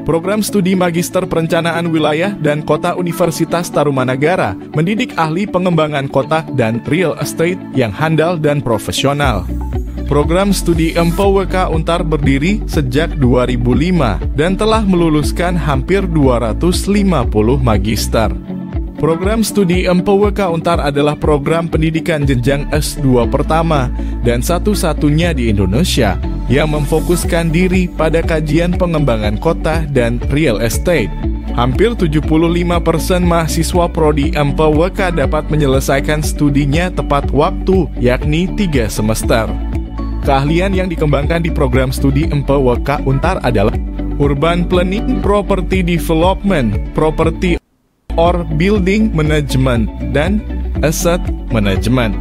Program Studi Magister Perencanaan Wilayah dan Kota Universitas Tarumanagara mendidik ahli pengembangan kota dan real estate yang handal dan profesional. Program Studi MPWK Untar berdiri sejak 2005 dan telah meluluskan hampir 250 magister. Program Studi MPWK Untar adalah program pendidikan jenjang S2 pertama dan satu-satunya di Indonesia yang memfokuskan diri pada kajian pengembangan kota dan real estate. Hampir 75% mahasiswa prodi MPWK dapat menyelesaikan studinya tepat waktu, yakni 3 semester. Keahlian yang dikembangkan di program studi MPWK Untar adalah Urban Planning, Property Development, Property or Building Management, dan Asset Management.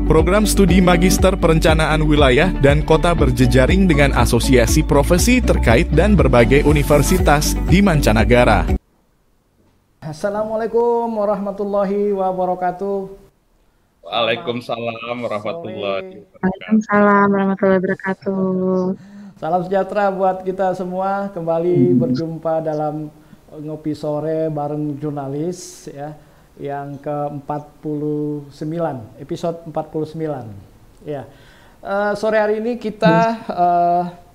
Program studi Magister Perencanaan Wilayah dan Kota berjejaring dengan asosiasi profesi terkait dan berbagai universitas di mancanegara. Assalamualaikum warahmatullahi wabarakatuh. Waalaikumsalam warahmatullahi wabarakatuh. Waalaikumsalam warahmatullahi wabarakatuh. Salam sejahtera buat kita semua. Kembali berjumpa dalam ngopi sore bareng jurnalis ya, yang ke-49, episode 49. Ya. Sore hari ini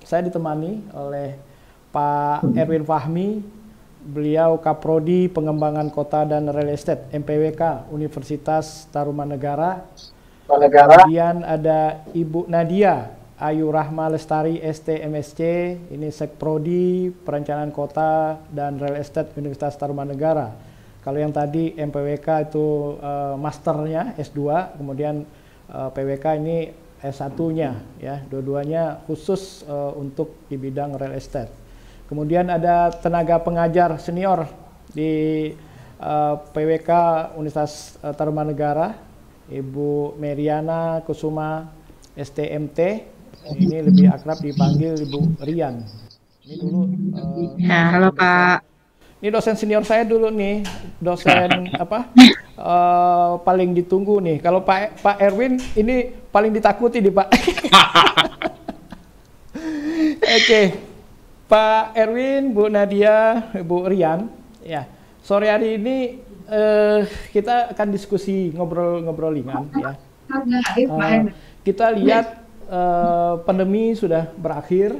saya ditemani oleh Pak Erwin Fahmi. Beliau Kaprodi Pengembangan Kota dan Real Estate MPWK Universitas Tarumanagara. Kemudian ada Ibu Nadia Ayu Rahma Lestari ST-MSc, ini Sekprodi Perencanaan Kota dan Real Estate Universitas Tarumanagara. Kalau yang tadi MPWK itu masternya S2, kemudian PWK ini S1-nya ya, dua-duanya khusus untuk di bidang real estate. Kemudian ada tenaga pengajar senior di PWK Universitas Tarumanagara, Ibu Meriana Kusuma STMT. Ini lebih akrab dipanggil Ibu Rian. Ini dulu. Halo Pak. Ini dosen senior saya dulu nih, dosen paling ditunggu nih. Kalau Pak Erwin ini paling ditakuti nih Pak. Oke. Pak Erwin, Bu Nadia, Bu Rian, ya. Sore hari ini kita akan diskusi ngobrol ringan, ya. Kita lihat pandemi sudah berakhir,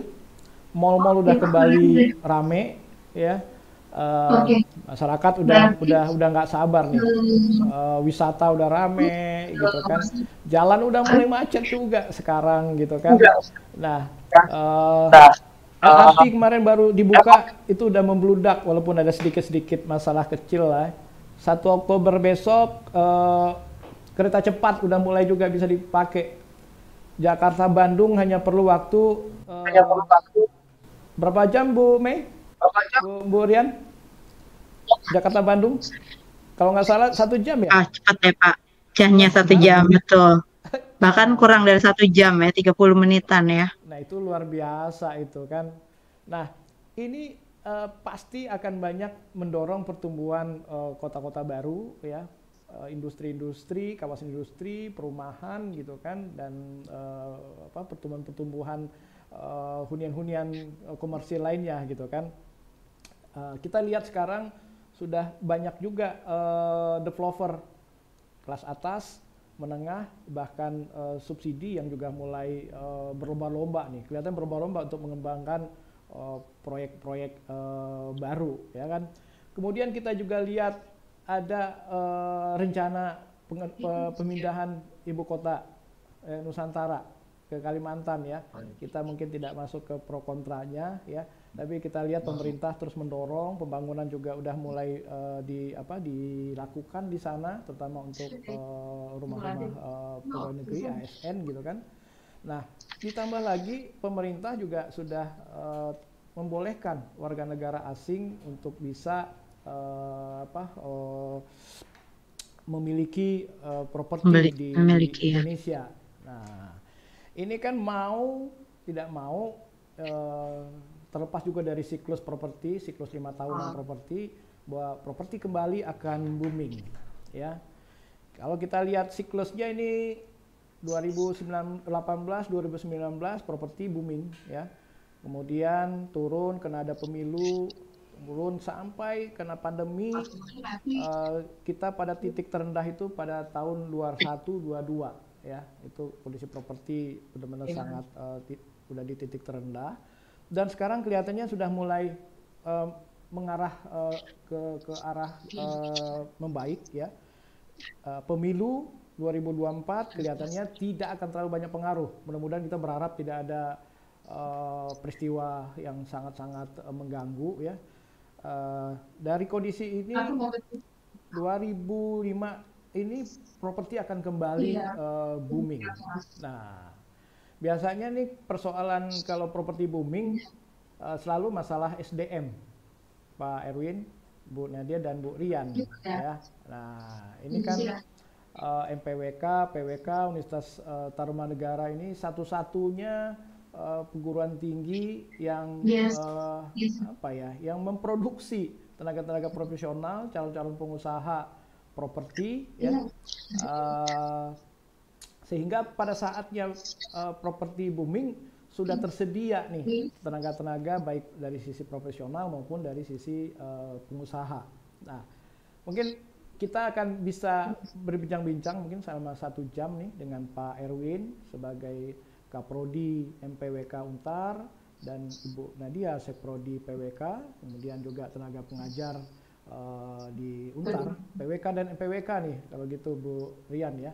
mal-mal udah kembali rame, ya. Masyarakat udah nggak sabar nih, wisata udah rame, gitu kan. Jalan udah mulai macet juga sekarang, gitu kan. Nah. LRT kemarin baru dibuka, itu udah membludak walaupun ada sedikit-sedikit masalah kecil lah. 1 Oktober besok kereta cepat udah mulai juga bisa dipakai. Jakarta Bandung hanya perlu waktu berapa jam Bu Mei? Bu Rian? Jakarta Bandung? Kalau nggak salah 1 jam ya? Cepat ya Pak. Jamnya 1 jam betul. Bahkan kurang dari 1 jam ya, 30 menitan ya. Nah itu luar biasa itu kan. Nah ini pasti akan banyak mendorong pertumbuhan kota-kota baru ya, industri-industri, kawasan industri, perumahan gitu kan, dan pertumbuhan-pertumbuhan hunian-hunian komersil lainnya gitu kan. Kita lihat sekarang sudah banyak juga developer kelas atas, menengah, bahkan subsidi yang juga mulai berlomba-lomba nih, kelihatan berlomba-lomba untuk mengembangkan proyek-proyek baru, ya kan. Kemudian kita juga lihat ada rencana pemindahan ibu kota Nusantara ke Kalimantan ya. Kita mungkin tidak masuk ke pro kontranya ya, tapi kita lihat pemerintah terus mendorong, pembangunan juga udah mulai dilakukan di sana, terutama untuk rumah-rumah pegawai negeri ASN gitu kan. Nah, ditambah lagi pemerintah juga sudah membolehkan warga negara asing untuk bisa memiliki properti di Indonesia. Nah, ini kan mau tidak mau terlepas juga dari siklus properti, siklus 5 tahunan properti, bahwa properti kembali akan booming ya. Kalau kita lihat siklusnya ini 2018, 2019 properti booming ya. Kemudian turun karena ada pemilu, turun sampai kena pandemi. Kita pada titik terendah itu pada tahun 21-22 ya, itu kondisi properti benar-benar sangat udah di titik terendah, dan sekarang kelihatannya sudah mulai mengarah ke arah membaik ya. Pemilu 2024 kelihatannya tidak akan terlalu banyak pengaruh. Mudah-mudahan kita berharap tidak ada peristiwa yang sangat-sangat mengganggu ya. Dari kondisi ini 2005 ini properti akan kembali booming. Nah, biasanya nih persoalan kalau properti booming selalu masalah SDM, Pak Erwin, Bu Nadia dan Bu Rian ya. Nah, ini kan MPWK, PWK Universitas Tarumanegara ini satu-satunya perguruan tinggi yang yang memproduksi tenaga-tenaga profesional, calon-calon pengusaha properti ya. Sehingga pada saatnya properti booming sudah tersedia nih tenaga-tenaga baik dari sisi profesional maupun dari sisi pengusaha. Nah, mungkin kita akan bisa berbincang-bincang mungkin selama 1 jam nih dengan Pak Erwin sebagai Kaprodi MPWK Untar dan Ibu Nadia Sekprodi PWK, kemudian juga tenaga pengajar di Untar, PWK dan MPWK nih kalau gitu Bu Rian ya.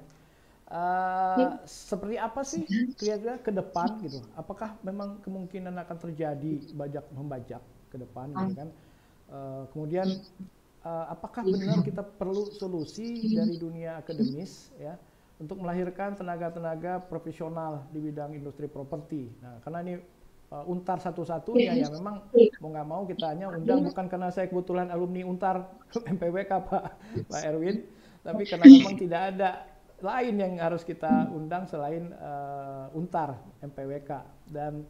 Seperti apa sih kira-kira ke depan gitu? Apakah memang kemungkinan akan terjadi bajak-membajak ke depan gitu kan? Kemudian apakah benar kita perlu solusi dari dunia akademis ya untuk melahirkan tenaga-tenaga profesional di bidang industri properti? Nah, karena ini Untar satu-satunya ya, memang mau nggak mau kita hanya undang, bukan karena saya kebetulan alumni Untar MPWK Pak Erwin, tapi karena memang tidak ada lain yang harus kita undang selain Untar MPWK. Dan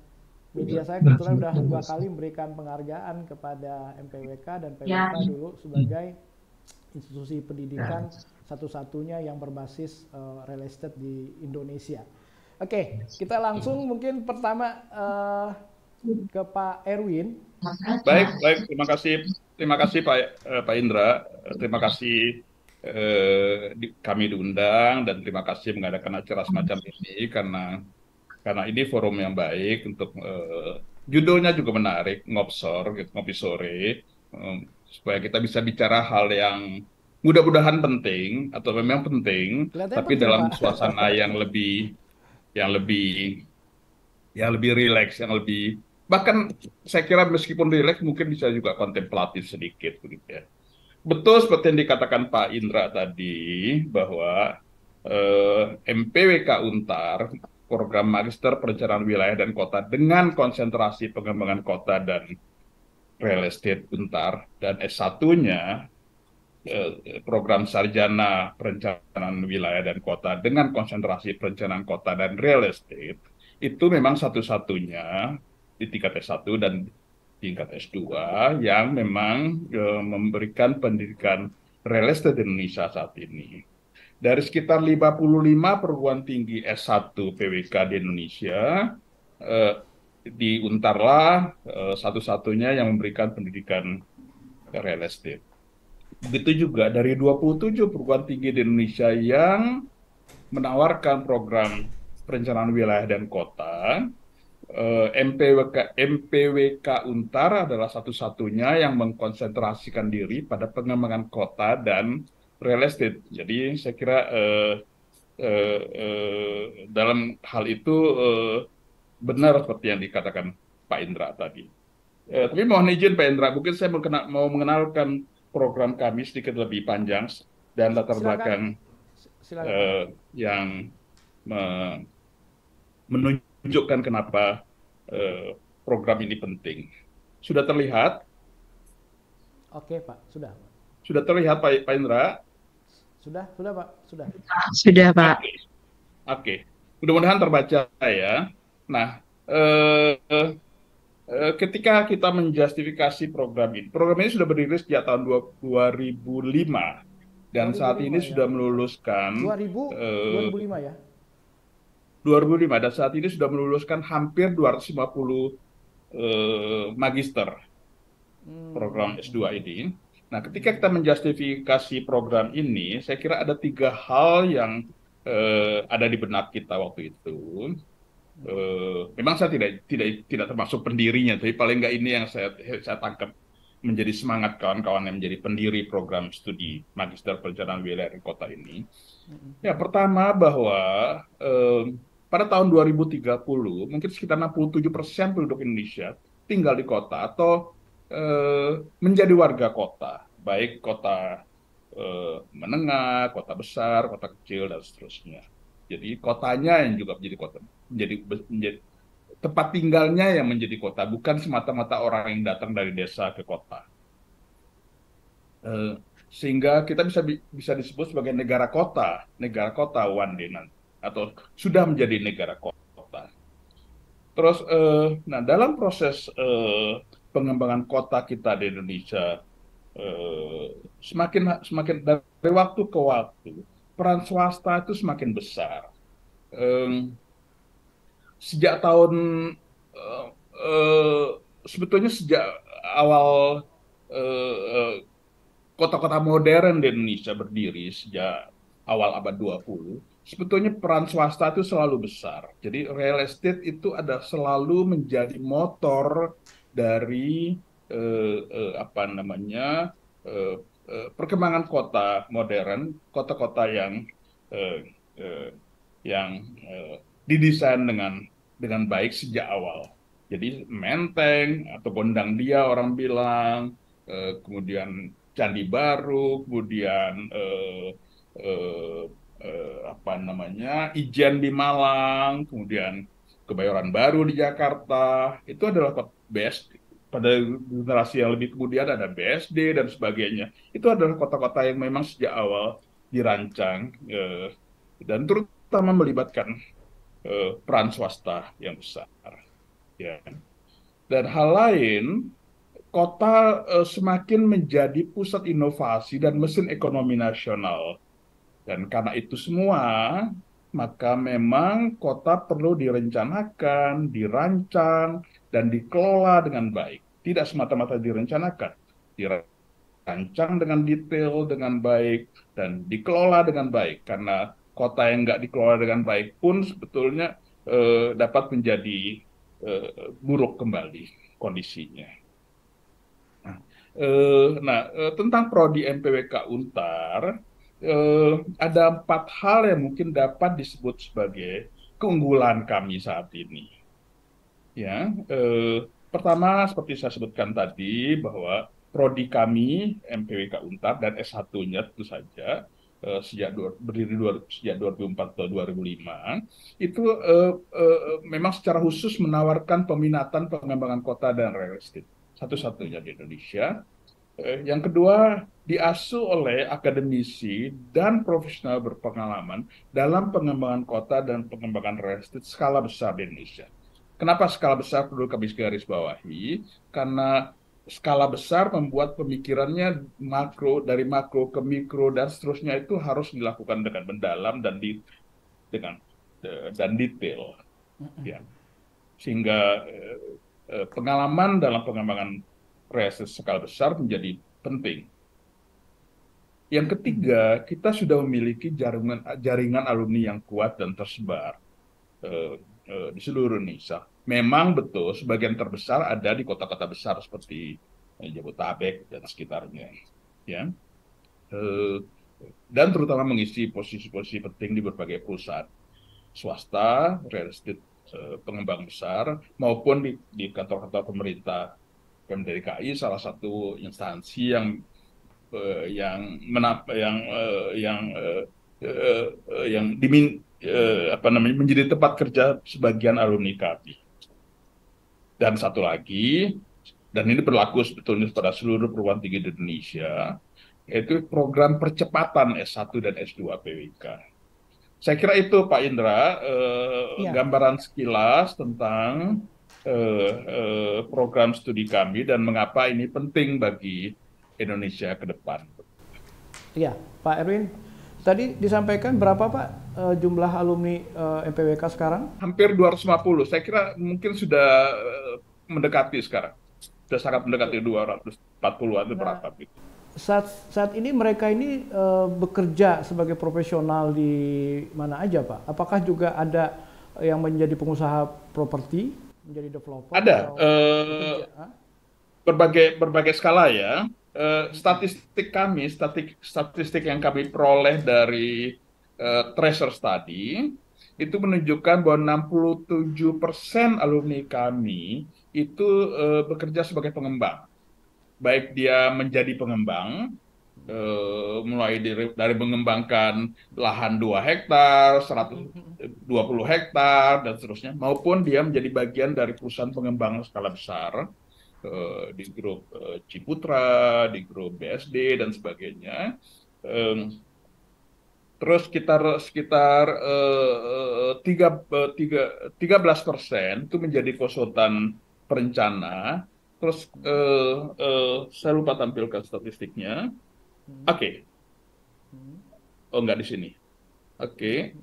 media saya kebetulan sudah 2 kali memberikan penghargaan kepada MPWK dan PWK dulu sebagai institusi pendidikan satu-satunya yang berbasis real estate di Indonesia. Oke, kita langsung mungkin pertama ke Pak Erwin. Baik, terima kasih Pak Indra, terima kasih kami diundang dan terima kasih mengadakan acara semacam ini karena ini forum yang baik untuk judulnya juga menarik, ngopi sore, supaya kita bisa bicara hal yang mudah-mudahan penting atau memang penting, tapi dalam suasana yang lebih rileks, yang lebih, bahkan saya kira meskipun rileks mungkin bisa juga kontemplatif sedikit begitu ya. Betul seperti yang dikatakan Pak Indra tadi bahwa MPWK Untar, program Magister Perencanaan Wilayah dan Kota dengan konsentrasi pengembangan kota dan real estate Untar, dan S1-nya program Sarjana Perencanaan Wilayah dan Kota dengan konsentrasi perencanaan kota dan real estate, itu memang satu-satunya di tingkat S1 dan tingkat S2 yang memang memberikan pendidikan real estate di Indonesia saat ini. Dari sekitar 55 perguruan tinggi S1 PWK di Indonesia, di Untarlah satu-satunya yang memberikan pendidikan real estate. Begitu juga dari 27 perguruan tinggi di Indonesia yang menawarkan program perencanaan wilayah dan kota, MPWK Untar adalah satu-satunya yang mengkonsentrasikan diri pada pengembangan kota dan real estate. Jadi saya kira dalam hal itu benar seperti yang dikatakan Pak Indra tadi. Tapi mohon izin Pak Indra, mungkin saya mau mengenalkan program kami sedikit lebih panjang dan latar belakang yang menunjukkan kenapa program ini penting. Sudah terlihat? Oke Pak, sudah. Sudah terlihat Pak Indra? Sudah Pak, sudah. Sudah Pak. Oke. Mudah-mudahan terbaca ya. Nah, ketika kita menjustifikasi program ini sudah berdiri sejak tahun 2005 dan saat ini sudah meluluskan 2005 ya. 2005 dan saat ini sudah meluluskan hampir 250 magister. program S2 ini. Nah, ketika kita menjustifikasi program ini, saya kira ada 3 hal yang ada di benak kita waktu itu. Memang saya tidak termasuk pendirinya, tapi paling nggak ini yang saya tangkap menjadi semangat kawan-kawan yang menjadi pendiri program studi Magister Perencanaan Wilayah dan Kota ini. Ya, pertama bahwa pada tahun 2030 mungkin sekitar 67% penduduk Indonesia tinggal di kota atau menjadi warga kota, baik kota menengah, kota besar, kota kecil dan seterusnya. Jadi kotanya yang juga menjadi tempat tinggalnya yang menjadi kota, bukan semata-mata orang yang datang dari desa ke kota. Sehingga kita bisa disebut sebagai negara kota one day nanti, atau sudah menjadi negara kota. Terus, nah dalam proses pengembangan kota kita di Indonesia, semakin dari waktu ke waktu peran swasta itu semakin besar. Sejak tahun sebetulnya sejak awal kota-kota modern di Indonesia berdiri sejak awal abad 20, sebetulnya peran swasta itu selalu besar. Jadi real estate itu selalu menjadi motor dari perkembangan kota modern, kota-kota yang didesain dengan baik sejak awal. Jadi menteng atau gondang dia orang bilang, kemudian Candi Baru, kemudian Ijen di Malang, kemudian Kebayoran Baru di Jakarta, itu adalah BSD. Pada generasi yang lebih kemudian ada BSD dan sebagainya. Itu adalah kota-kota yang memang sejak awal dirancang dan terutama melibatkan peran swasta yang besar. Ya. Dan hal lain, kota semakin menjadi pusat inovasi dan mesin ekonomi nasional. Dan karena itu semua, maka memang kota perlu direncanakan, dirancang, dan dikelola dengan baik. Tidak semata-mata direncanakan, dirancang dengan detail, dengan baik, dan dikelola dengan baik. Karena kota yang nggak dikelola dengan baik pun sebetulnya dapat menjadi buruk kembali kondisinya. Tentang prodi MPWK Untar, ada 4 hal yang mungkin dapat disebut sebagai keunggulan kami saat ini. Ya, pertama seperti saya sebutkan tadi bahwa prodi kami MPWK Untar dan S1-nya tentu saja berdiri sejak 2004 atau 2005 itu memang secara khusus menawarkan peminatan pengembangan kota dan real estate, satu-satunya di Indonesia. Yang kedua, diasuh oleh akademisi dan profesional berpengalaman dalam pengembangan kota dan pengembangan real estate skala besar di Indonesia. Kenapa skala besar perlu kami garis bawahi? Karena skala besar membuat pemikirannya dari makro ke mikro dan seterusnya itu harus dilakukan dengan mendalam dan detail. Ya. Sehingga pengalaman dalam pengembangan real estate skala besar menjadi penting. Yang ketiga, kita sudah memiliki jaringan alumni yang kuat dan tersebar di seluruh Indonesia. Memang betul sebagian terbesar ada di kota-kota besar seperti Jabodetabek dan sekitarnya, ya. Dan terutama mengisi posisi-posisi penting di berbagai perusahaan swasta, real estate pengembang besar maupun di kantor-kantor pemerintah. PMDKI salah satu instansi menjadi tempat kerja sebagian alumni kami. Dan satu lagi, dan ini berlaku sebetulnya pada seluruh perguruan tinggi di Indonesia, yaitu program percepatan S1 dan S2 PWK. Saya kira itu Pak Indra, gambaran sekilas tentang program studi kami dan mengapa ini penting bagi Indonesia ke depan. Iya, Pak Erwin. Tadi disampaikan berapa Pak jumlah alumni MPWK sekarang? Hampir 250. Saya kira mungkin sudah mendekati sekarang. sudah sangat mendekati 240-an itu Nah, berapa gitu. saat ini mereka ini bekerja sebagai profesional di mana aja, Pak? Apakah juga ada yang menjadi pengusaha properti, menjadi developer Ada atau bekerja? Ah? berbagai skala ya. Mm-mm. Statistik yang kami peroleh dari Tracer Study itu menunjukkan bahwa 67% alumni kami itu bekerja sebagai pengembang. Baik dia menjadi pengembang, mulai dari mengembangkan lahan 2 hektar, 120 hektar, dan seterusnya, maupun dia menjadi bagian dari perusahaan pengembang skala besar, di grup Ciputra, di grup BSD, dan sebagainya. Em, Terus sekitar 13% itu menjadi konsultan perencana. Terus saya lupa tampilkan statistiknya. Oke, oh nggak di sini. Oke,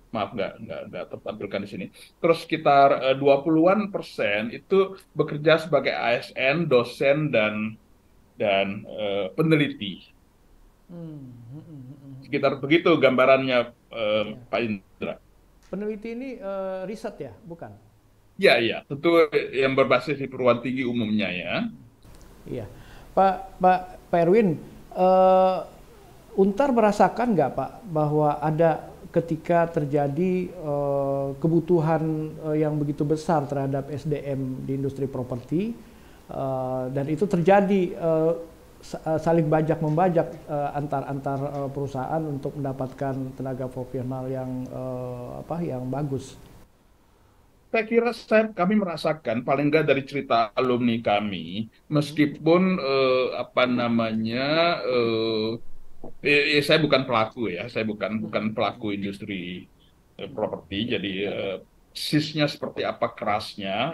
maaf nggak tertampilkan di sini. Terus sekitar 20-an persen itu bekerja sebagai ASN, dosen dan peneliti. Hmm, hmm, hmm, hmm, hmm. Sekitar begitu gambarannya, Ya. Pak Indra. Peneliti ini riset ya, bukan? Ya, ya, tentu yang berbasis di perguruan tinggi umumnya ya. Iya, Pak Erwin, eh, Untar merasakan nggak Pak bahwa ada ketika terjadi kebutuhan yang begitu besar terhadap SDM di industri properti dan itu terjadi saling bajak membajak antar perusahaan untuk mendapatkan tenaga profesional yang yang bagus. Saya kira kami merasakan paling nggak dari cerita alumni kami, Hmm. meskipun apa namanya, saya bukan pelaku ya, saya bukan pelaku industri properti, jadi sisnya seperti apa kerasnya,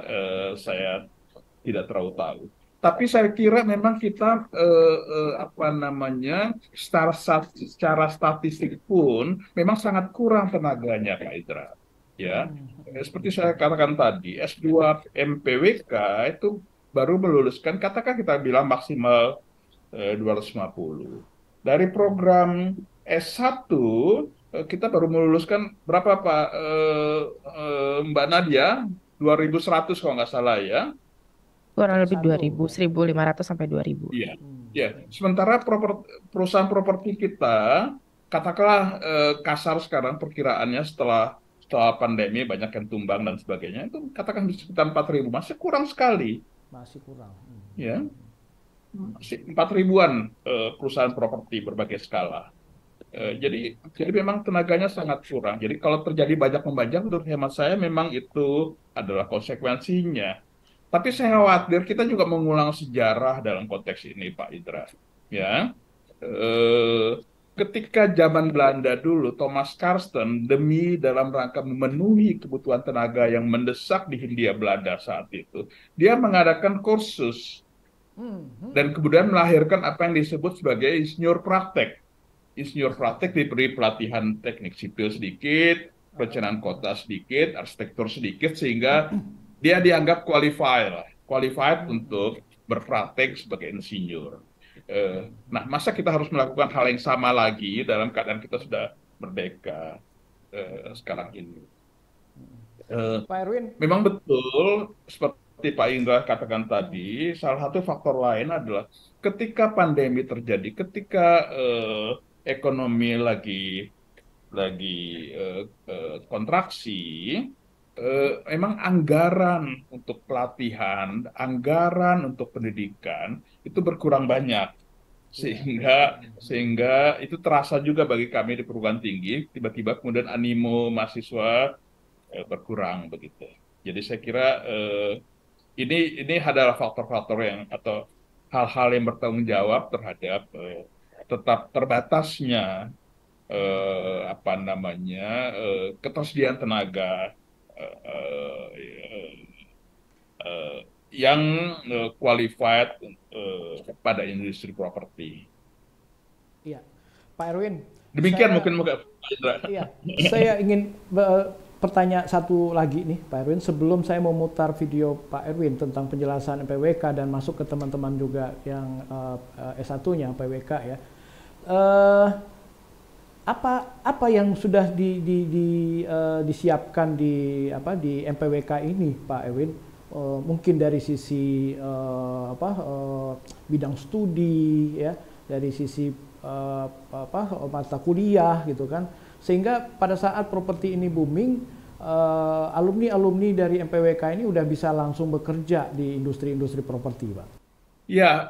saya tidak terlalu tahu. Tapi saya kira memang kita apa namanya, secara statistik pun memang sangat kurang tenaganya, Pak Indra. Ya, seperti saya katakan tadi, S2 MPWK itu baru meluluskan, katakan kita bilang maksimal 250. Dari program S1 kita baru meluluskan berapa Pak, Mbak Nadia? 2.100 kalau nggak salah ya. Kurang lebih S1. 2000, 1500 sampai 2000. Iya, Hmm. ya. Sementara perusahaan properti kita, katakanlah kasar sekarang perkiraannya setelah pandemi banyak yang tumbang dan sebagainya, itu katakan di sekitar 4.000, masih kurang sekali, Masih kurang. ya. Masih 4.000-an perusahaan properti berbagai skala. Jadi memang tenaganya sangat kurang. Jadi kalau terjadi bajak membajak, menurut hemat saya memang itu adalah konsekuensinya. Tapi saya khawatir kita juga mengulang sejarah dalam konteks ini, Pak Indra. Ya, eh, ketika zaman Belanda dulu, Thomas Karsten demi dalam rangka memenuhi kebutuhan tenaga yang mendesak di Hindia Belanda saat itu, dia mengadakan kursus dan kemudian melahirkan apa yang disebut sebagai insinyur praktek. Insinyur praktek diberi pelatihan teknik sipil sedikit, perencanaan kota sedikit, arsitektur sedikit, sehingga dia dianggap qualified untuk berpraktek sebagai insinyur. Nah, masa kita harus melakukan hal yang sama lagi dalam keadaan kita sudah merdeka sekarang ini? Eh, Pak Erwin, Memang betul seperti Pak Indra katakan tadi, salah satu faktor lain adalah ketika pandemi terjadi, ketika ekonomi lagi kontraksi, memang anggaran untuk pelatihan, anggaran untuk pendidikan itu berkurang banyak, iya. sehingga itu terasa juga bagi kami di perguruan tinggi, tiba-tiba kemudian animo mahasiswa berkurang begitu. Jadi saya kira ini adalah faktor-faktor yang atau hal-hal yang bertanggung jawab terhadap tetap terbatasnya apa namanya, ketersediaan tenaga eh, eh, yang qualified pada industri properti. Iya, Pak Erwin, Demikian saya mungkin Pak Indra. iya, saya ingin pertanyaan satu lagi nih Pak Erwin, sebelum saya memutar video Pak Erwin tentang penjelasan PWK dan masuk ke teman-teman juga yang S1-nya PWK ya. Apa yang sudah disiapkan di MPWK ini Pak Erwin? Mungkin dari sisi bidang studi ya, dari sisi mata kuliah gitu kan, sehingga pada saat properti ini booming, alumni dari MPWK ini udah bisa langsung bekerja di industri properti, Pak. Ya,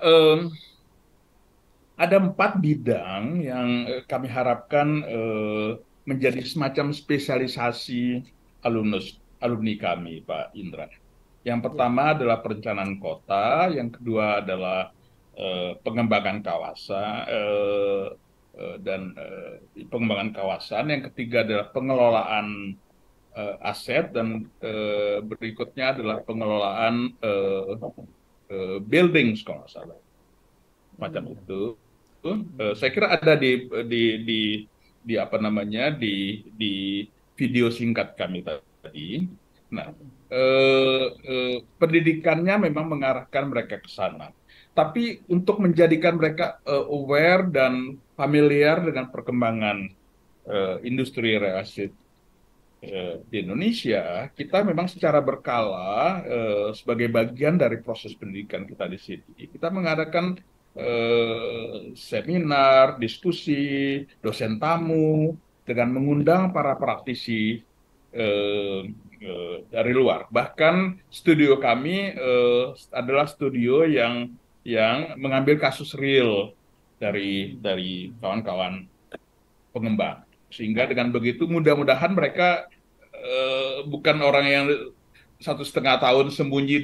ada 4 bidang yang kami harapkan menjadi semacam spesialisasi alumni kami, Pak Indra. Yang pertama adalah perencanaan kota, yang kedua adalah pengembangan kawasan dan pengembangan kawasan, yang ketiga adalah pengelolaan aset, dan berikutnya adalah pengelolaan buildings kalau nggak salah, macam itu. Saya kira ada di apa namanya di video singkat kami tadi. Nah, pendidikannya memang mengarahkan mereka ke sana. Tapi untuk menjadikan mereka aware dan familiar dengan perkembangan industri real estate di Indonesia, kita memang secara berkala sebagai bagian dari proses pendidikan kita di sini, kita mengadakan seminar, diskusi, dosen tamu, dengan mengundang para praktisi dari luar. Bahkan studio kami adalah studio yang mengambil kasus real dari kawan-kawan pengembang. Sehingga dengan begitu mudah-mudahan mereka bukan orang yang 1,5 tahun sembunyi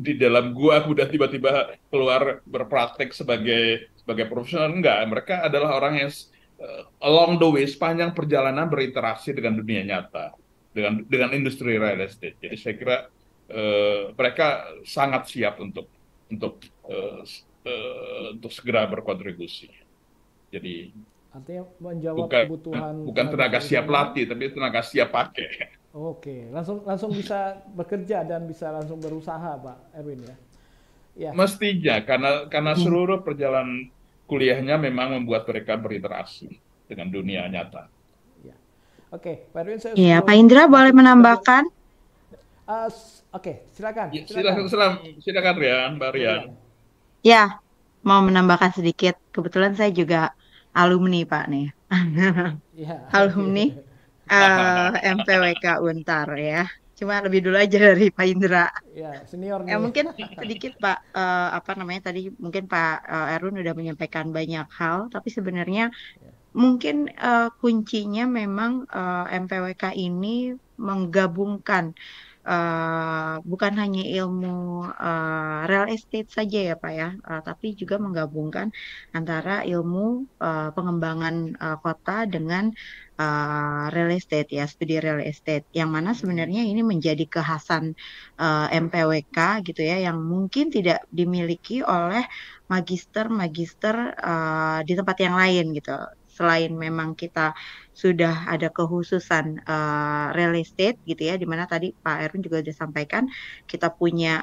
di dalam gua, kemudian tiba-tiba keluar berpraktek sebagai profesional. Enggak, mereka adalah orang yang along the way, sepanjang perjalanan berinteraksi dengan dunia nyata, dengan industri real estate. Jadi saya kira mereka sangat siap untuk segera berkontribusi. Jadi artinya menjawab kebutuhan bukan tenaga siap latih, tapi tenaga siap pakai. Oke, langsung bisa bekerja dan bisa langsung berusaha, Pak Erwin ya. Ya. Mestinya karena seluruh perjalanan kuliahnya memang membuat mereka berinteraksi dengan dunia nyata. Ya. Oke, Pak Erwin, saya Iya, Pak Indra boleh menambahkan? Oke, silakan. Silakan Rian, Mbak Rian. Ya, mau menambahkan sedikit. Kebetulan saya juga alumni Pak nih. Ya. Alumni MPWK Untar ya. Cuma lebih dulu aja dari Pak Indra. Ya, senior nih. Mungkin sedikit Pak, tadi mungkin Pak Erwin udah menyampaikan banyak hal, tapi sebenarnya mungkin kuncinya memang MPWK ini menggabungkan bukan hanya ilmu real estate saja ya Pak ya, tapi juga menggabungkan antara ilmu pengembangan kota dengan real estate ya, studi real estate, yang mana sebenarnya ini menjadi kekhasan MPWK gitu ya, yang mungkin tidak dimiliki oleh magister-magister di tempat yang lain gitu. Selain memang kita sudah ada kekhususan real estate gitu ya, dimana tadi Pak Erwin juga sudah sampaikan kita punya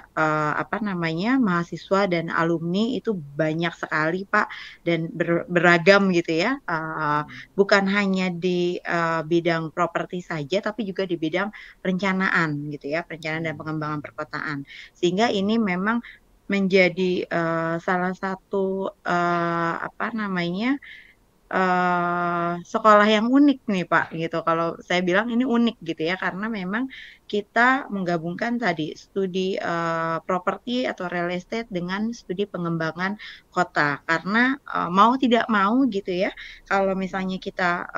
mahasiswa dan alumni itu banyak sekali Pak, dan beragam gitu ya, bukan hanya di bidang properti saja, tapi juga di bidang perencanaan gitu ya, perencanaan dan pengembangan perkotaan, sehingga ini memang menjadi salah satu sekolah yang unik nih Pak gitu. Kalau saya bilang ini unik gitu ya, karena memang kita menggabungkan tadi studi properti atau real estate dengan studi pengembangan kota. Karena mau tidak mau gitu ya, kalau misalnya kita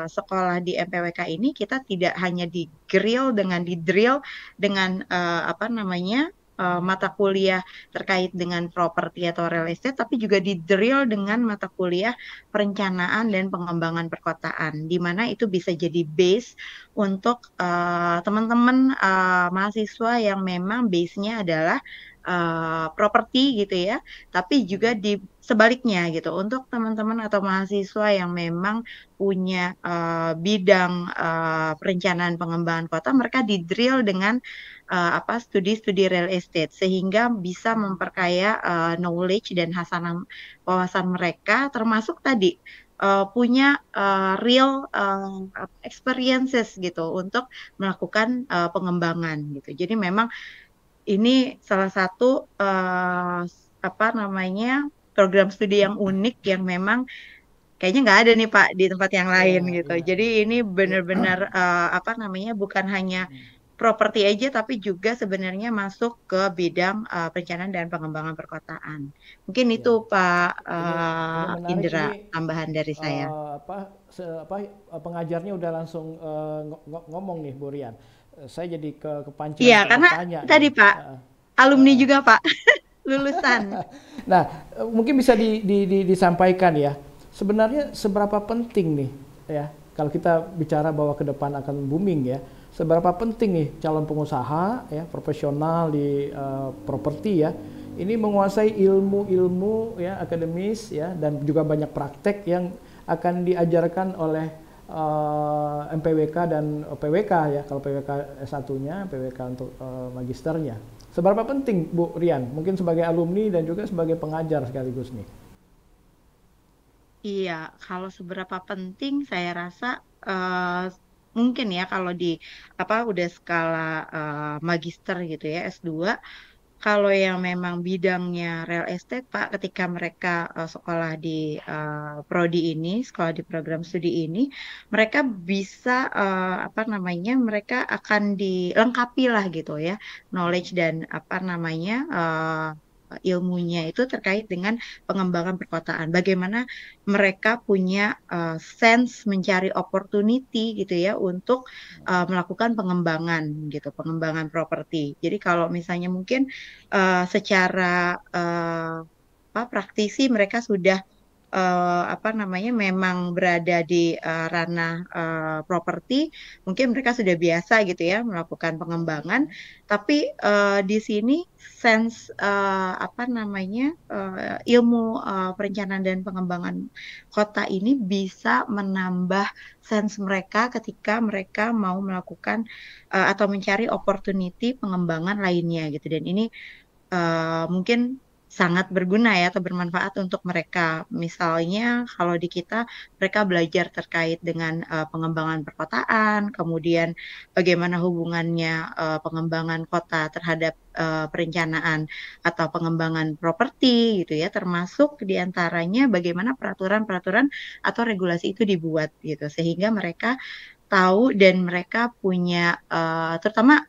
sekolah di MPWK ini, kita tidak hanya di drill dengan mata kuliah terkait dengan properti atau real estate, tapi juga di drill dengan mata kuliah perencanaan dan pengembangan perkotaan, di mana itu bisa jadi base untuk teman-teman mahasiswa yang memang base-nya adalah properti gitu ya, tapi juga di sebaliknya gitu, untuk teman-teman atau mahasiswa yang memang punya bidang perencanaan pengembangan kota, mereka di-drill dengan studi-studi real estate sehingga bisa memperkaya knowledge dan wawasan mereka, termasuk tadi punya real experiences gitu untuk melakukan pengembangan gitu. Jadi memang ini salah satu program studi yang unik yang memang kayaknya nggak ada nih Pak di tempat yang lain Iya, gitu. iya, Jadi iya. ini Iya. benar-benar bukan hanya properti aja, tapi juga sebenarnya masuk ke bidang perencanaan dan pengembangan perkotaan. Mungkin itu Iya. Pak Ini menarik, Indra, ini tambahan dari saya. pengajarnya udah langsung ngomong nih Bu Rian. Saya jadi kepancing Iya, untuk karena bertanya tadi nih. Pak, alumni juga Pak, lulusan. Nah, mungkin bisa disampaikan ya. Sebenarnya seberapa penting nih ya, kalau kita bicara bahwa ke depan akan booming ya, seberapa penting nih calon pengusaha ya, profesional di properti ya, ini menguasai ilmu-ilmu ya akademis ya, dan juga banyak praktek yang akan diajarkan oleh MPWK dan PWK ya, kalau PWK S1-nya, PWK untuk magisternya. Seberapa penting Bu Rian, mungkin sebagai alumni dan juga sebagai pengajar sekaligus nih? Iya, kalau seberapa penting saya rasa mungkin ya kalau di udah skala magister gitu ya S2, kalau yang memang bidangnya real estate Pak, ketika mereka sekolah di prodi ini, sekolah di program studi ini, mereka bisa mereka akan dilengkapi lah gitu ya, knowledge dan ilmunya itu terkait dengan pengembangan perkotaan. Bagaimana mereka punya sense mencari opportunity gitu ya untuk melakukan pengembangan gitu, pengembangan properti. Jadi kalau misalnya mungkin secara praktisi mereka sudah memang berada di ranah properti, mungkin mereka sudah biasa gitu ya melakukan pengembangan, tapi di sini sense ilmu perencanaan dan pengembangan kota ini bisa menambah sense mereka ketika mereka mau melakukan atau mencari opportunity pengembangan lainnya gitu, dan ini mungkin sangat berguna ya atau bermanfaat untuk mereka. Misalnya kalau di kita mereka belajar terkait dengan pengembangan perkotaan, kemudian bagaimana hubungannya pengembangan kota terhadap perencanaan atau pengembangan properti gitu ya, termasuk diantaranya bagaimana peraturan-peraturan atau regulasi itu dibuat gitu, sehingga mereka tahu dan mereka punya terutama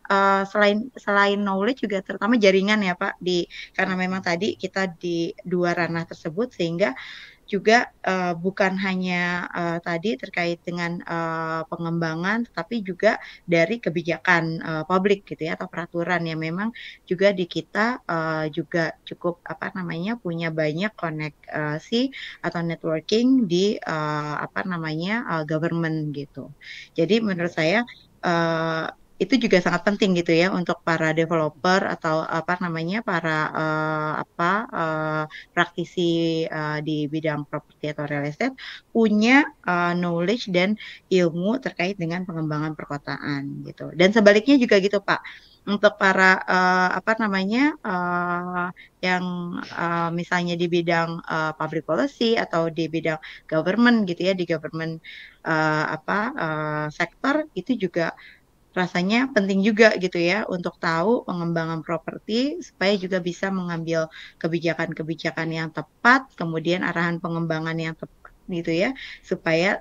selain knowledge juga terutama jaringan ya Pak, karena memang tadi kita di dua ranah tersebut, sehingga juga bukan hanya tadi terkait dengan pengembangan, tetapi juga dari kebijakan publik gitu ya atau peraturan yang memang juga di kita juga cukup punya banyak koneksi atau networking di government gitu. Jadi menurut saya itu juga sangat penting gitu ya untuk para developer atau para praktisi di bidang properti atau real estate punya knowledge dan ilmu terkait dengan pengembangan perkotaan gitu. Dan sebaliknya juga gitu Pak, untuk para yang misalnya di bidang public policy atau di bidang government gitu ya, di government sektor, itu juga rasanya penting juga gitu ya untuk tahu pengembangan properti supaya juga bisa mengambil kebijakan-kebijakan yang tepat, kemudian arahan pengembangan yang tepat gitu ya, supaya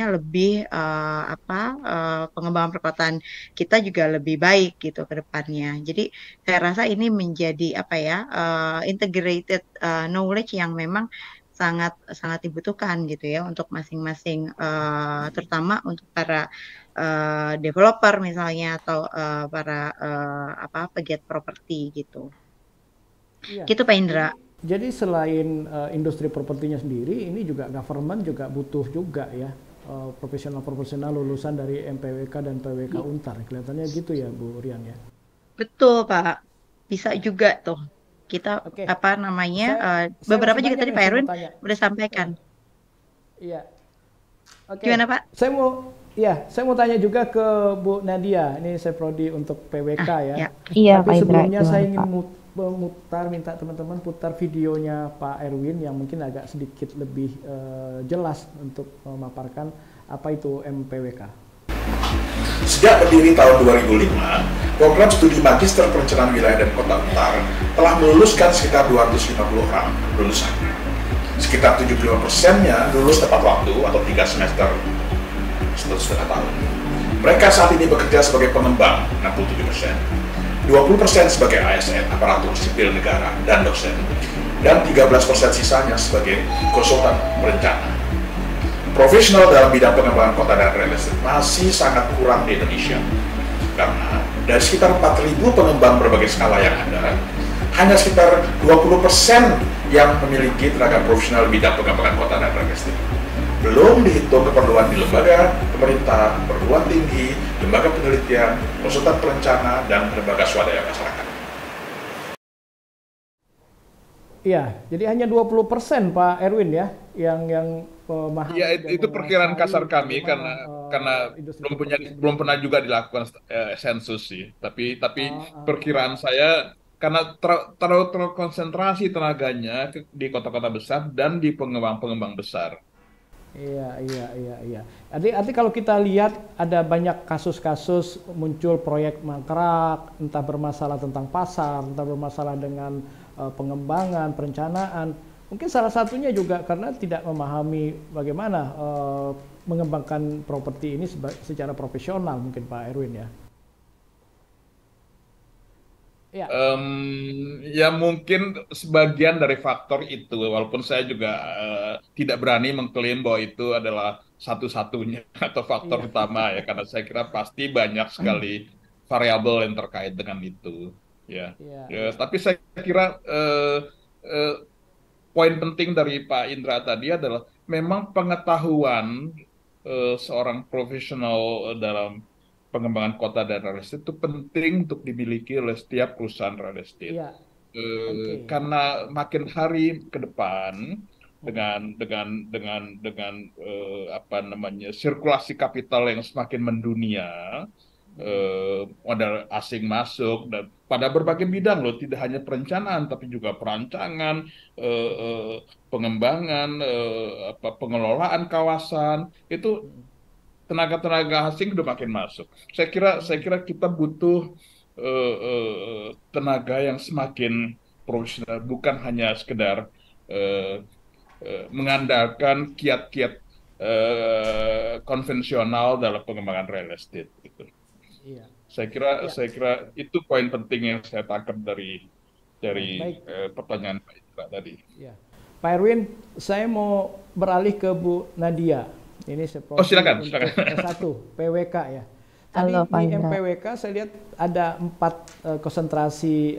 lebih pengembangan perkotaan kita juga lebih baik gitu ke depannya. Jadi saya rasa ini menjadi integrated knowledge yang memang sangat sangat dibutuhkan gitu ya untuk masing-masing terutama untuk para developer misalnya atau para pegiat properti gitu. Iya. Gitu Pak Indra. Jadi selain industri propertinya sendiri, ini juga government juga butuh juga ya profesional-profesional lulusan dari MPWK dan PWK Untar. Kelihatannya gitu ya Bu Rian ya. Betul Pak. Bisa juga tuh kita Oke, apa namanya saya saya beberapa masih juga banyak tadi yang Pak saya mau Erwin tanya. udah sampaikan. Eh, iya, oke. Gimana Pak? Saya mau tanya juga ke Bu Nadia. Ini saya prodi untuk PWK Ah, ya. ya. Iya, Tapi Pak Indra, sebelumnya saya gimana ingin Pak? minta teman-teman putar videonya Pak Erwin yang mungkin agak sedikit lebih jelas untuk memaparkan apa itu MPWK. Sejak berdiri tahun 2005, program studi Magister Perencanaan Wilayah dan Kota Utara telah meluluskan sekitar 250 orang lulusan. Sekitar 75%-nya lulus tepat waktu atau 3 semester 1,5 tahun. Mereka saat ini bekerja sebagai pengembang 67%, 20% sebagai ASN aparatur sipil negara dan dosen, dan 13% sisanya sebagai konsultan perencana. Profesional dalam bidang pengembangan kota dan real estate masih sangat kurang di Indonesia, karena dari sekitar 4.000 pengembang berbagai skala yang ada, hanya sekitar 20% yang memiliki tenaga profesional bidang pengembangan kota dan real estate. Belum dihitung keperluan di lembaga pemerintah, perguruan tinggi, lembaga penelitian, konsultan perencana, dan lembaga swadaya masyarakat. Iya, jadi hanya 20% Pak Erwin ya yang memahami Ya, dan itu perkiraan menguasai kasar kami bagaimana karena industri belum properti belum sendiri. pernah juga dilakukan sensus sih. Tapi Ah, ah, perkiraan ah. saya karena terlalu terkonsentrasi tenaganya di kota-kota besar dan di pengembang-pengembang besar. Iya, iya, iya, iya. Arti kalau kita lihat ada banyak kasus-kasus muncul proyek mangkrak, entah bermasalah tentang pasar, entah bermasalah dengan pengembangan, perencanaan. Mungkin salah satunya juga karena tidak memahami bagaimana mengembangkan properti ini secara profesional, mungkin Pak Erwin ya. Iya, Ya mungkin sebagian dari faktor itu, walaupun saya juga tidak berani mengklaim bahwa itu adalah satu-satunya atau faktor iya, utama ya, karena saya kira pasti banyak sekali variabel yang terkait dengan itu. Ya, iya, ya, iya. tapi saya kira eh, poin penting dari Pak Indra tadi adalah memang pengetahuan seorang profesional dalam pengembangan kota dan real estate itu penting untuk dimiliki oleh setiap perusahaan real estate. Iya, oke. Karena makin hari ke depan dengan apa namanya sirkulasi kapital yang semakin mendunia, modal asing masuk dan pada berbagai bidang loh, tidak hanya perencanaan tapi juga perancangan, eh, eh, pengembangan, apa pengelolaan kawasan itu tenaga-tenaga asing udah makin masuk. Saya kira kita butuh tenaga yang semakin profesional, bukan hanya sekedar eh, mengandalkan kiat-kiat konvensional dalam pengembangan real estate. Gitu. Iya, Saya kira iya. saya kira itu poin penting yang saya tangkap Ya, dari baik. pertanyaan Pak Indra tadi. Ya. Pak Erwin, saya mau beralih ke Bu Nadia. Ini Oh seprodi silakan untuk silakan. S1 PWK ya. Tadi Halo, Pak di Indra. MPWK saya lihat ada 4 konsentrasi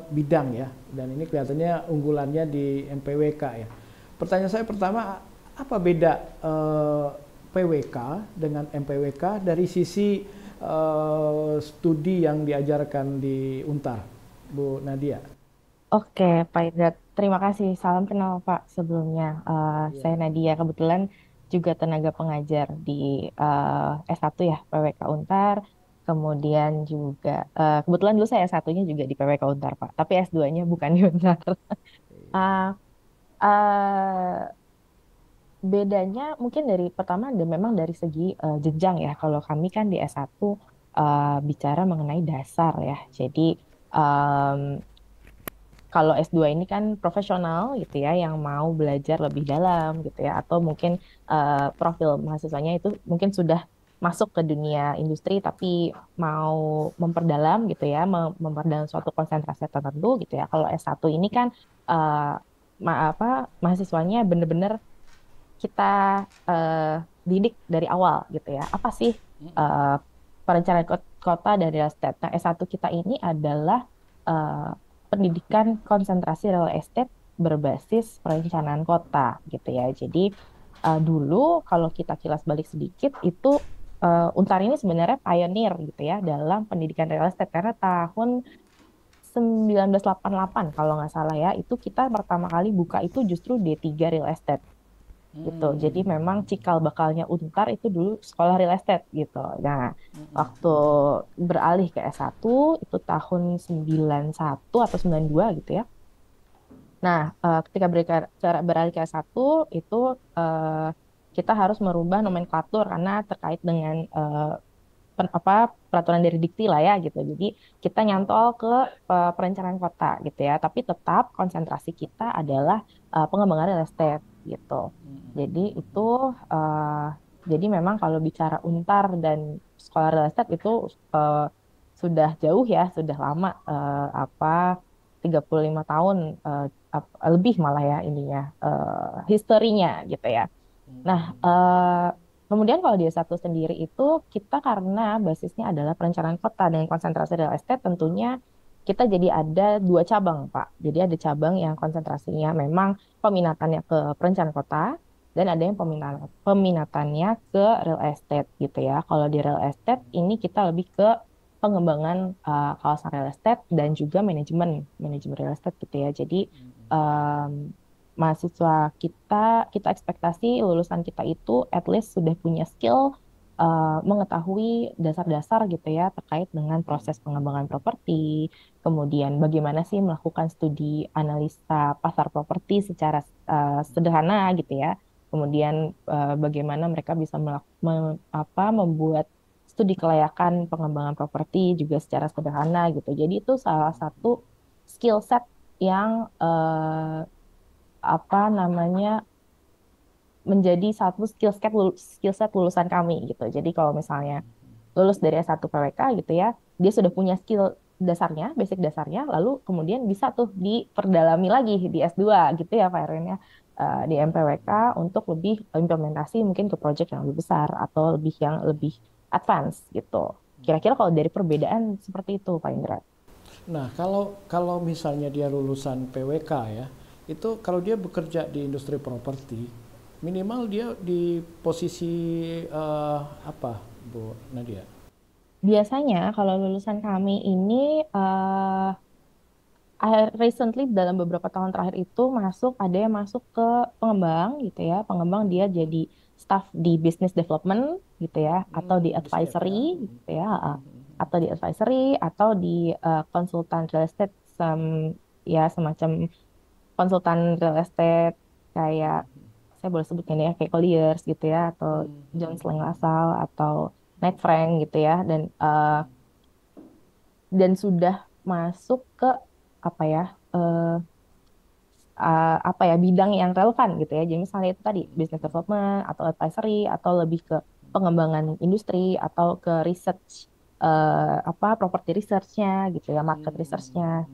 bidang ya, dan ini kelihatannya unggulannya di MPWK ya. Pertanyaan saya pertama, apa beda PWK dengan MPWK dari sisi studi yang diajarkan di Untar, Bu Nadia? Oke, Pak Indra, terima kasih. Salam kenal Pak sebelumnya. Saya Iya. Nadia, kebetulan juga tenaga pengajar di S1 ya, PWK Untar. Kemudian juga, kebetulan dulu saya S1-nya juga di PWK Untar, Pak. Tapi S2-nya bukan di Untar. Uh, uh, Bedanya mungkin dari pertama memang dari segi jenjang ya. Kalau kami kan di S1 bicara mengenai dasar ya. Jadi em, kalau S2 ini kan profesional gitu ya, yang mau belajar lebih dalam gitu ya, atau mungkin profil mahasiswanya itu mungkin sudah masuk ke dunia industri tapi mau memperdalam gitu ya, memperdalam suatu konsentrasi tertentu gitu ya. Kalau S1 ini kan eh, mahasiswanya benar-benar kita eh, didik dari awal gitu ya. Apa sih eh, perencanaan kota dan real estate? Nah, S1 kita ini adalah eh, pendidikan konsentrasi real estate berbasis perencanaan kota gitu ya. Jadi dulu kalau kita kilas balik sedikit itu Untar ini sebenarnya pioneer gitu ya dalam pendidikan real estate karena tahun 1988 kalau nggak salah ya, itu kita pertama kali buka itu justru D3 Real Estate gitu. Jadi memang cikal bakalnya Untar itu dulu sekolah real estate gitu. Nah, waktu beralih ke S1 itu tahun 91 atau 92 gitu ya. Nah, ketika beralih ke S1 itu kita harus merubah nomenklatur karena terkait dengan peraturan dari Dikti lah ya gitu. Jadi kita nyantol ke perencanaan kota gitu ya, tapi tetap konsentrasi kita adalah pengembangan real estate gitu. Jadi itu jadi memang kalau bicara Untar dan sekolah real estate itu sudah jauh ya, sudah lama 35 tahun lebih malah ya ininya historinya gitu ya. Nah, kemudian kalau di S1 sendiri itu kita karena basisnya adalah perencanaan kota dengan konsentrasi real estate, tentunya kita jadi ada dua cabang, Pak. Jadi ada cabang yang konsentrasinya memang peminatannya ke perencanaan kota dan ada yang peminatannya ke real estate gitu ya. Kalau di real estate ini kita lebih ke pengembangan kawasan real estate dan juga manajemen real estate gitu ya. Jadi mahasiswa kita ekspektasi lulusan kita itu at least sudah punya skill mengetahui dasar-dasar gitu ya terkait dengan proses pengembangan properti, kemudian bagaimana sih melakukan studi analisa pasar properti secara sederhana gitu ya, kemudian bagaimana mereka bisa membuat studi kelayakan pengembangan properti juga secara sederhana gitu. Jadi itu salah satu skill set yang menjadi satu skill set lulusan kami gitu. Jadi kalau misalnya lulus dari S1 PWK gitu ya, dia sudah punya skill dasarnya, basic dasarnya, lalu kemudian bisa tuh diperdalami lagi di S2 gitu ya Pak Erwin ya, di MPWK untuk lebih implementasi mungkin ke project yang lebih besar atau yang lebih advance gitu. Kira-kira kalau dari perbedaan seperti itu Pak Indra. Nah, kalau misalnya dia lulusan PWK ya, itu kalau dia bekerja di industri properti, minimal dia di posisi apa, Bu Nadia? Biasanya kalau lulusan kami ini recently dalam beberapa tahun terakhir itu ada yang masuk ke pengembang gitu ya. Pengembang dia jadi staff di business development gitu ya, atau di advisory gitu ya, atau di advisory atau di konsultan real estate, ya semacam konsultan real estate kayak saya boleh sebutkan ya kayak Colliers gitu ya, atau Jones Lang LaSalle atau Knight Frank gitu ya, dan sudah masuk ke bidang yang relevan gitu ya. Jadi misalnya itu tadi business development atau advisory atau lebih ke pengembangan industri atau ke research property research-nya gitu ya, market research-nya.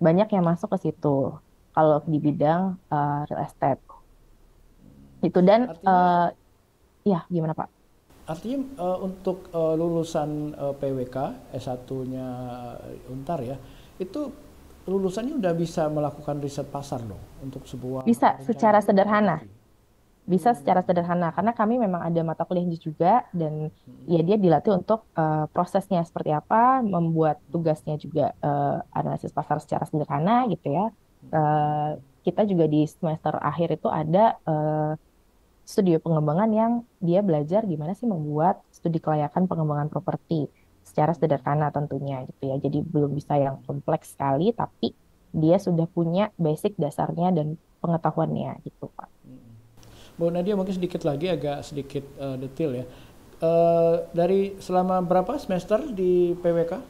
Banyak yang masuk ke situ kalau di bidang real estate. Itu dan ya gimana Pak? Artinya untuk lulusan PWK S1-nya Untar ya, itu lulusannya udah bisa melakukan riset pasar dong untuk sebuah bisa secara sederhana. Bisa secara sederhana karena kami memang ada mata kuliahnya juga dan ya dia dilatih untuk prosesnya seperti apa, membuat tugasnya juga analisis pasar secara sederhana gitu ya. Kita juga di semester akhir itu ada studio pengembangan yang dia belajar gimana sih membuat studi kelayakan pengembangan properti secara sederhana tentunya gitu ya. Jadi belum bisa yang kompleks sekali, tapi dia sudah punya basic dasarnya dan pengetahuannya gitu Pak. Bu Nadia mungkin agak sedikit detail ya. Dari selama berapa semester di PWK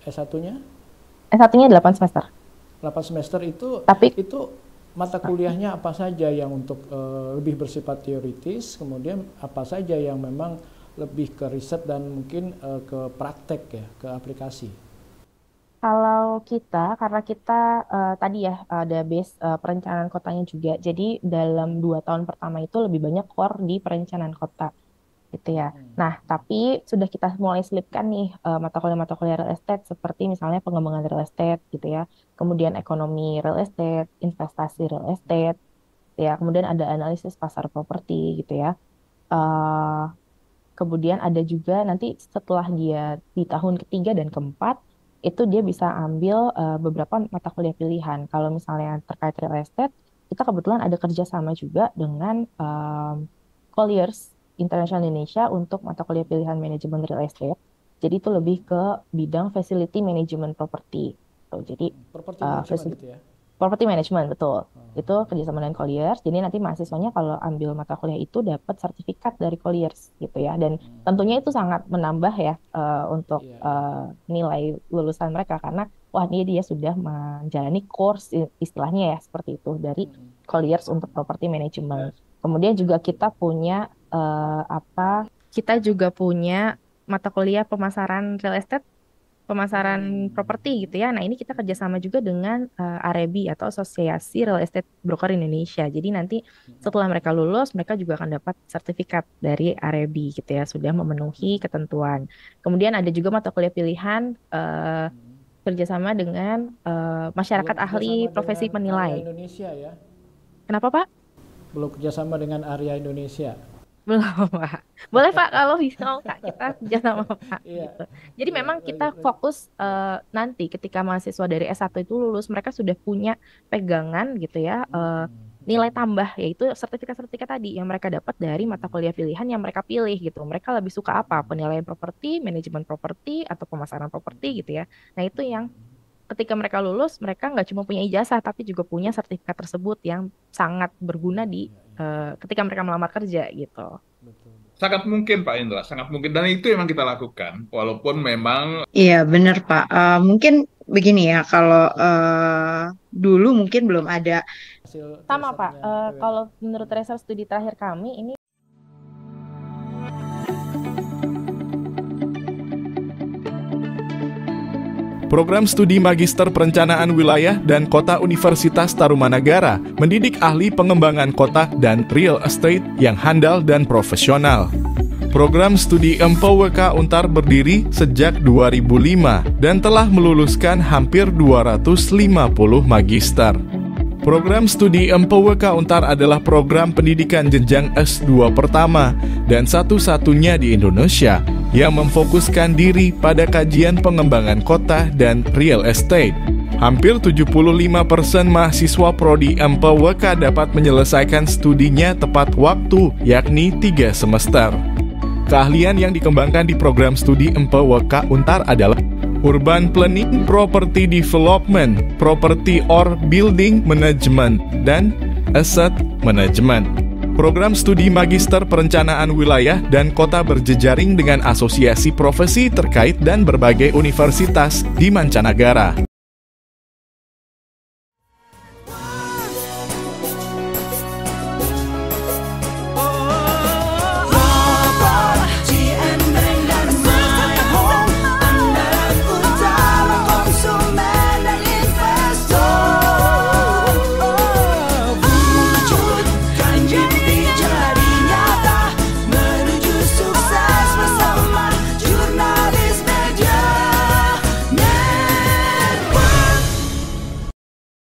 S1-nya? S1-nya 8 semester. 8 semester itu mata kuliahnya apa saja yang untuk lebih bersifat teoritis, kemudian apa saja yang memang lebih ke riset dan mungkin ke praktek ya, ke aplikasi? Kalau karena kita tadi ya ada base perencanaan kotanya juga, jadi dalam 2 tahun pertama itu lebih banyak core di perencanaan kota gitu ya. Nah, tapi sudah kita mulai selipkan nih mata kuliah real estate seperti misalnya pengembangan real estate gitu ya, kemudian ekonomi real estate, investasi real estate, ya, kemudian ada analisis pasar properti gitu ya. Kemudian ada juga nanti setelah dia di tahun ketiga dan keempat itu dia bisa ambil beberapa mata kuliah pilihan. Kalau misalnya terkait real estate, kita kebetulan ada kerjasama juga dengan Colliers International Indonesia untuk mata kuliah pilihan manajemen real estate. Jadi itu lebih ke bidang facility management property. Jadi Property management gitu ya. property management, betul. Itu kerjasama dengan Colliers. Jadi nanti mahasiswanya kalau ambil mata kuliah itu dapat sertifikat dari Colliers gitu ya. Dan tentunya itu sangat menambah ya untuk nilai lulusan mereka, karena wah dia sudah menjalani course istilahnya ya seperti itu dari Colliers untuk property management. Kemudian juga kita punya kita juga punya mata kuliah pemasaran real estate, pemasaran properti gitu ya. Nah ini kita kerjasama juga dengan AREBI atau Asosiasi Real Estate Broker Indonesia. Jadi nanti setelah mereka lulus, mereka juga akan dapat sertifikat dari AREBI gitu ya, sudah memenuhi ketentuan. Kemudian ada juga mata kuliah pilihan kerjasama dengan masyarakat ahli profesi penilai. Area Indonesia ya. Kenapa Pak? Belum kerjasama dengan area Indonesia. Belum Pak. Boleh Pak kalau bisa Kak, kita kerjasama Pak. Iya. Gitu. Jadi memang kita fokus nanti ketika mahasiswa dari S1 itu lulus, mereka sudah punya pegangan gitu ya, nilai tambah, yaitu sertifikat-sertifikat tadi yang mereka dapat dari mata kuliah pilihan yang mereka pilih gitu. Mereka lebih suka apa? Penilaian properti, manajemen properti, atau pemasaran properti gitu ya. Nah itu yang ketika mereka lulus, mereka nggak cuma punya ijazah, tapi juga punya sertifikat tersebut yang sangat berguna di ketika mereka melamar kerja gitu. Sangat mungkin Pak Indra, sangat mungkin, dan itu yang kita lakukan, walaupun memang. Iya benar Pak. Mungkin begini ya, kalau dulu mungkin belum ada. Sama Pak, kalau menurut research studi terakhir kami ini Program Studi Magister Perencanaan Wilayah dan Kota Universitas Tarumanagara mendidik ahli pengembangan kota dan real estate yang handal dan profesional. Program Studi MPWK Untar berdiri sejak 2005 dan telah meluluskan hampir 250 magister. Program Studi MPWK Untar adalah program pendidikan jenjang S2 pertama dan satu-satunya di Indonesia yang memfokuskan diri pada kajian pengembangan kota dan real estate. Hampir 75% mahasiswa prodi MPWK dapat menyelesaikan studinya tepat waktu, yakni 3 semester. Keahlian yang dikembangkan di program studi MPWK Untar adalah Urban Planning, Property Development, Property or Building Management, dan Asset Management. Program studi Magister Perencanaan Wilayah dan Kota berjejaring dengan asosiasi profesi terkait dan berbagai universitas di mancanegara.